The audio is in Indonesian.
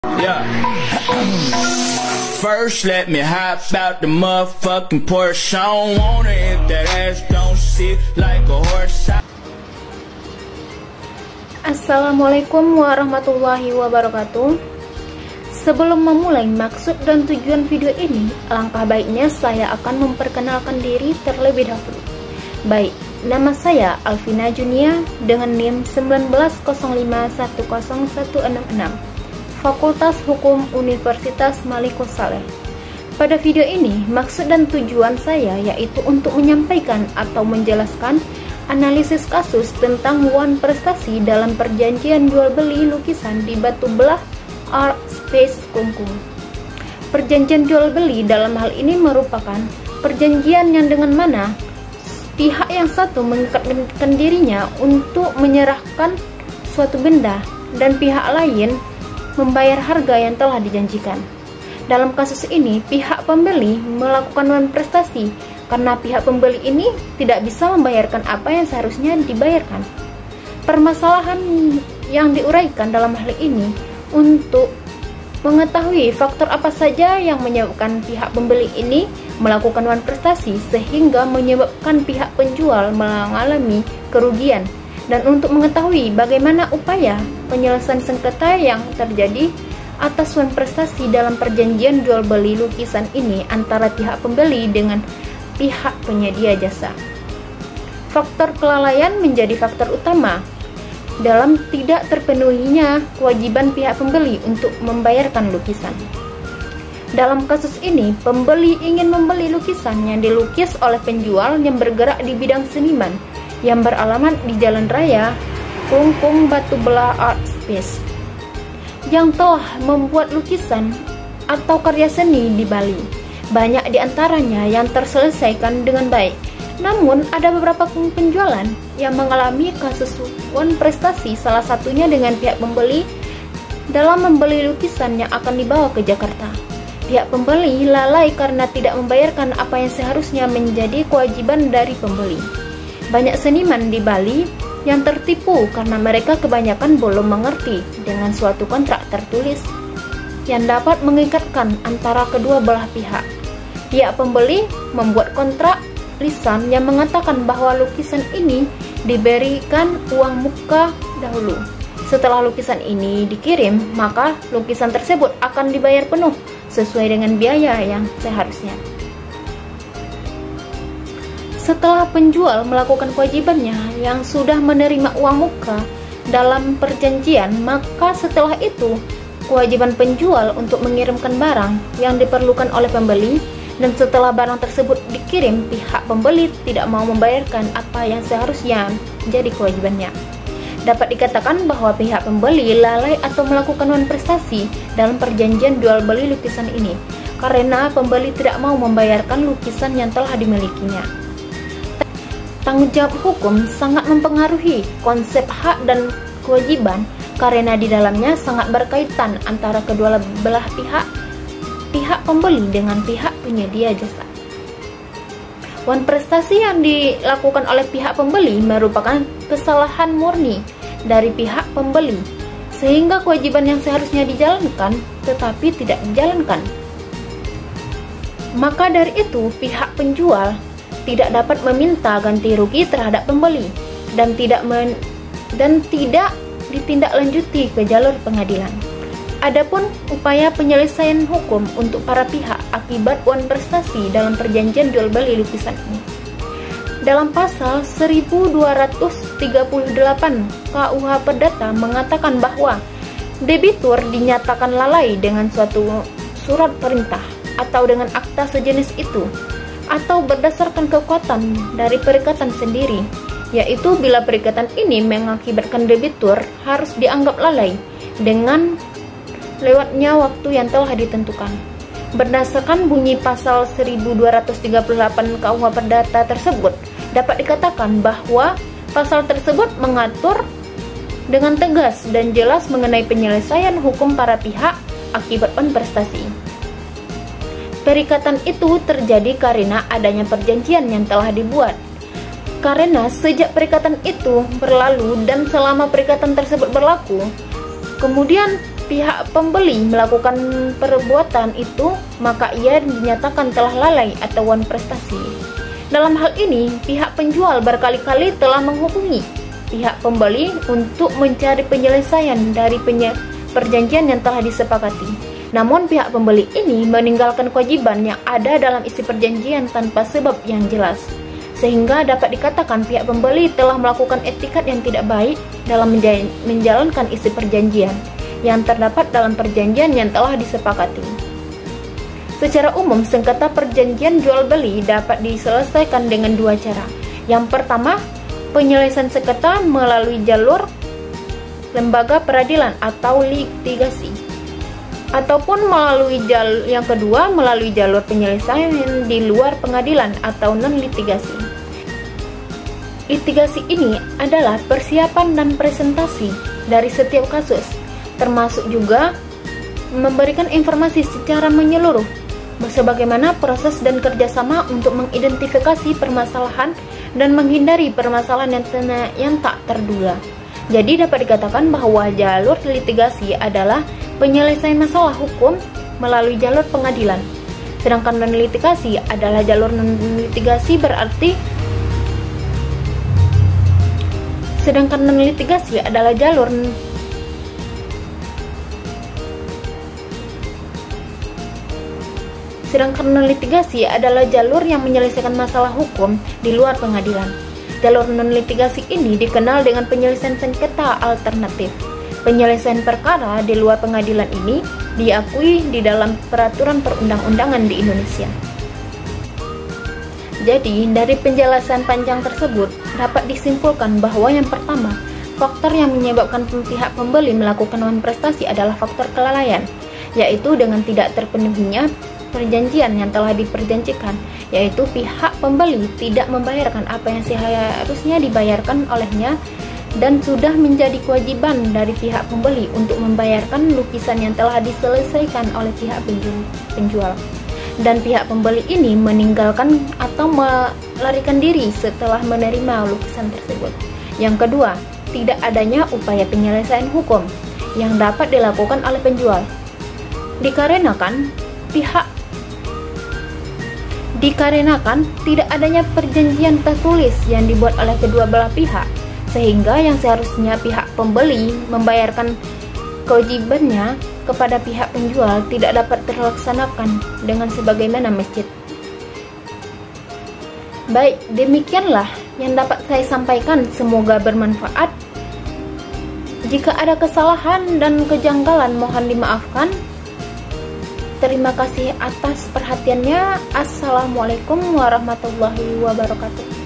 Yeah. First, let me hop out the motherfucking Porsche. I don't want it if that ass don't sit like a horse. Assalamualaikum warahmatullahi wabarakatuh. Sebelum memulai maksud dan tujuan video ini, alangkah baiknya saya akan memperkenalkan diri terlebih dahulu. Baik, nama saya Alvina Junia dengan NIM 1905101166, Fakultas Hukum Universitas Malikul Saleh. Pada video ini, maksud dan tujuan saya yaitu untuk menyampaikan atau menjelaskan analisis kasus tentang Wan Prestasi dalam perjanjian jual beli lukisan di Batu Belah Art Space Kungkung. Perjanjian jual beli dalam hal ini merupakan perjanjian yang dengan mana pihak yang satu mengikatkan dirinya untuk menyerahkan suatu benda dan pihak lain membayar harga yang telah dijanjikan. Dalam kasus ini, pihak pembeli melakukan Wan Prestasi karena pihak pembeli ini tidak bisa membayarkan apa yang seharusnya dibayarkan. Permasalahan yang diuraikan dalam hal ini untuk mengetahui faktor apa saja yang menyebabkan pihak pembeli ini melakukan Wan Prestasi sehingga menyebabkan pihak penjual mengalami kerugian, dan untuk mengetahui bagaimana upaya penyelesaian sengketa yang terjadi atas Wan Prestasi dalam perjanjian jual beli lukisan ini antara pihak pembeli dengan pihak penyedia jasa. Faktor kelalaian menjadi faktor utama dalam tidak terpenuhinya kewajiban pihak pembeli untuk membayarkan lukisan. Dalam kasus ini, pembeli ingin membeli lukisan yang dilukis oleh penjual yang bergerak di bidang seniman yang beralamat di Jalan Raya Kungkung Batu Belah Art Space, yang telah membuat lukisan atau karya seni di Bali. Banyak di antaranya yang terselesaikan dengan baik. Namun, ada beberapa penjualan yang mengalami kasus Wan Prestasi, salah satunya dengan pihak pembeli dalam membeli lukisan yang akan dibawa ke Jakarta. Pihak pembeli lalai karena tidak membayarkan apa yang seharusnya menjadi kewajiban dari pembeli. Banyak seniman di Bali yang tertipu karena mereka kebanyakan belum mengerti dengan suatu kontrak tertulis yang dapat mengikatkan antara kedua belah pihak. Pihak pembeli membuat kontrak lisan yang mengatakan bahwa lukisan ini diberikan uang muka dahulu. Setelah lukisan ini dikirim, maka lukisan tersebut akan dibayar penuh sesuai dengan biaya yang seharusnya. Setelah penjual melakukan kewajibannya yang sudah menerima uang muka dalam perjanjian, maka setelah itu kewajiban penjual untuk mengirimkan barang yang diperlukan oleh pembeli, dan setelah barang tersebut dikirim, pihak pembeli tidak mau membayarkan apa yang seharusnya menjadi kewajibannya. Dapat dikatakan bahwa pihak pembeli lalai atau melakukan Wan Prestasi dalam perjanjian jual beli lukisan ini karena pembeli tidak mau membayarkan lukisan yang telah dimilikinya. Tanggung jawab hukum sangat mempengaruhi konsep hak dan kewajiban karena di dalamnya sangat berkaitan antara kedua belah pihak pembeli dengan pihak penyedia jasa. Wan Prestasi yang dilakukan oleh pihak pembeli merupakan kesalahan murni dari pihak pembeli, sehingga kewajiban yang seharusnya dijalankan tetapi tidak dijalankan. Maka dari itu, pihak penjual tidak dapat meminta ganti rugi terhadap pembeli dan tidak ditindaklanjuti ke jalur pengadilan. Adapun upaya penyelesaian hukum untuk para pihak akibat Wan Prestasi dalam perjanjian jual beli lukisan ini. Dalam pasal 1238 KUH Perdata mengatakan bahwa debitur dinyatakan lalai dengan suatu surat perintah atau dengan akta sejenis itu, atau berdasarkan kekuatan dari perikatan sendiri, yaitu bila perikatan ini mengakibatkan debitur harus dianggap lalai dengan lewatnya waktu yang telah ditentukan. Berdasarkan bunyi pasal 1238 KUH Perdata tersebut, dapat dikatakan bahwa pasal tersebut mengatur dengan tegas dan jelas mengenai penyelesaian hukum para pihak akibat Wan Prestasi. Perikatan itu terjadi karena adanya perjanjian yang telah dibuat. Karena sejak perikatan itu berlalu dan selama perikatan tersebut berlaku, kemudian pihak pembeli melakukan perbuatan itu, maka ia dinyatakan telah lalai atau wan prestasi. Dalam hal ini, pihak penjual berkali-kali telah menghubungi pihak pembeli untuk mencari penyelesaian dari perjanjian yang telah disepakati. Namun pihak pembeli ini meninggalkan kewajiban yang ada dalam isi perjanjian tanpa sebab yang jelas, sehingga dapat dikatakan pihak pembeli telah melakukan etikat yang tidak baik dalam menjalankan isi perjanjian yang terdapat dalam perjanjian yang telah disepakati. Secara umum, sengketa perjanjian jual beli dapat diselesaikan dengan dua cara. Yang pertama, penyelesaian sengketa melalui jalur lembaga peradilan atau litigasi, ataupun yang kedua melalui jalur penyelesaian di luar pengadilan atau non litigasi. Litigasi ini adalah persiapan dan presentasi dari setiap kasus, termasuk juga memberikan informasi secara menyeluruh sebagaimana proses dan kerjasama untuk mengidentifikasi permasalahan dan menghindari permasalahan yang tak terduga. Jadi dapat dikatakan bahwa jalur litigasi adalah penyelesaian masalah hukum melalui jalur pengadilan, sedangkan non litigasi adalah jalur non litigasi berarti sedangkan non litigasi adalah jalur yang menyelesaikan masalah hukum di luar pengadilan. Jalur non litigasi ini dikenal dengan penyelesaian sengketa alternatif. Penyelesaian perkara di luar pengadilan ini diakui di dalam peraturan perundang-undangan di Indonesia. Jadi, dari penjelasan panjang tersebut dapat disimpulkan bahwa yang pertama, faktor yang menyebabkan pihak pembeli melakukan wan prestasi adalah faktor kelalaian, yaitu dengan tidak terpenuhinya perjanjian yang telah diperjanjikan, yaitu pihak pembeli tidak membayarkan apa yang seharusnya dibayarkan olehnya dan sudah menjadi kewajiban dari pihak pembeli untuk membayarkan lukisan yang telah diselesaikan oleh pihak penjual. Dan pihak pembeli ini meninggalkan atau melarikan diri setelah menerima lukisan tersebut. Yang kedua, tidak adanya upaya penyelesaian hukum yang dapat dilakukan oleh penjual. Dikarenakan tidak adanya perjanjian tertulis yang dibuat oleh kedua belah pihak, sehingga yang seharusnya pihak pembeli membayarkan kewajibannya kepada pihak penjual tidak dapat terlaksanakan dengan sebagaimana mestinya. Baik, demikianlah yang dapat saya sampaikan, semoga bermanfaat. Jika ada kesalahan dan kejanggalan mohon dimaafkan. Terima kasih atas perhatiannya. Assalamualaikum warahmatullahi wabarakatuh.